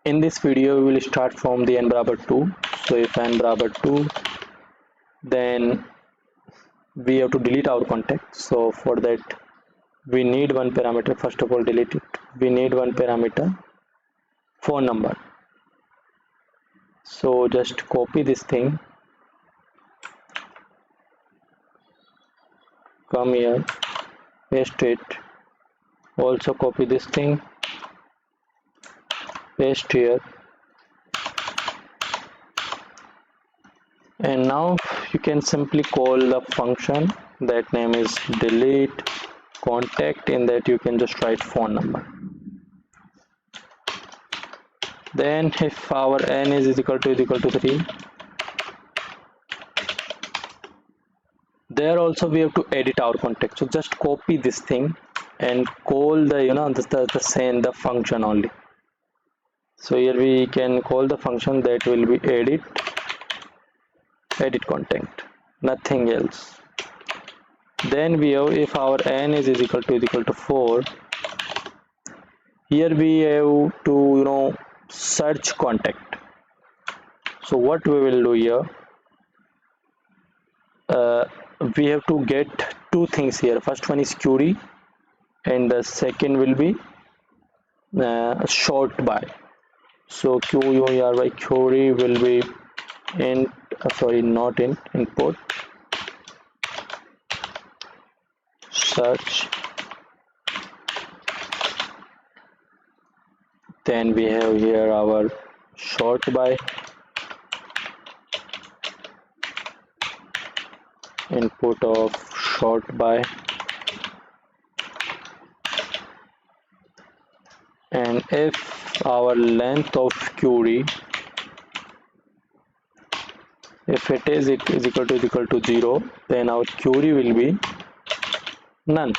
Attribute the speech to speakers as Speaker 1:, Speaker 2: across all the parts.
Speaker 1: In this video we will start from the n barabar 2. So if n barabar 2, then we have to delete our contact. So for that we need one parameter. First of all, delete it. We need one parameter, phone number. So just copy this thing, come here, paste it, also copy this thing, paste here, and now you can simply call the function that name is delete contact. In that you can just write phone number. Then if our n is equal to 3, there also we have to edit our context. So just copy this thing and call the function only. So here we can call the function that will be edit contact, nothing else. Then we have, if our n is equal to 4, here we have to search contact. So what we will do here, we have to get two things here. First one is query and the second will be sort by. So query will be input search. Then we have here our sort by, input of sort by, and if our length of query, if it is equal to 0, then our query will be none.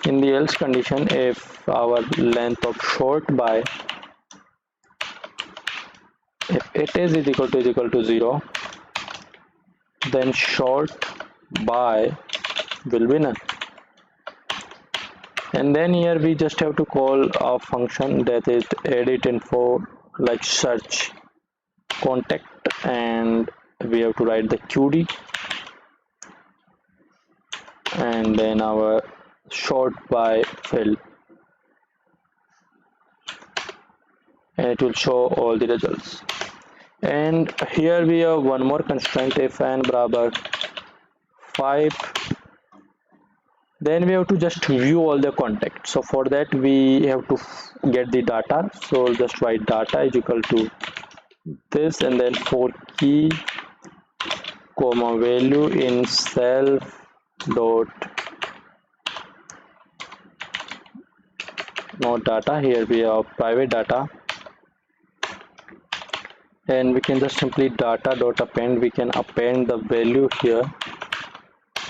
Speaker 1: In the else condition, if our length of sort by, if it is equal to 0, then sort by will be none. And then here we just have to call a function that is edit info, like search contact, and we have to write the query and then our sort by field, and it will show all the results. And here we have one more constraint. If n barabar 5, then we have to just view all the contacts. So for that we have to get the data. So just write data is equal to this, and then for key comma value in self dot not data. Here we have private data, and we can just simply data dot append. We can append the value here,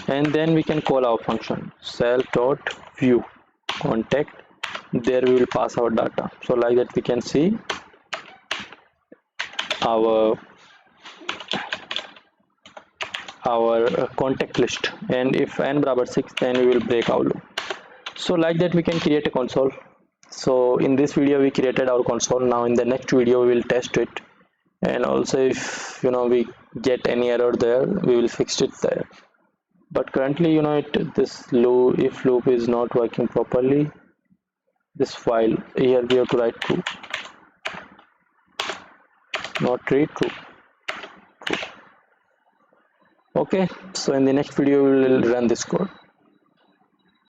Speaker 1: and then we can call our function self dot view contact. There we will pass our data. So like that we can see our contact list. And if n barabar 6, then we will break our loop. So like that we can create a console. So in this video we created our console. Now in the next video we will test it, and also if we get any error there, we will fix it there. But currently this loop, if loop is not working properly, this file here we have to write true, not read true. Okay, so in the next video we will run this code.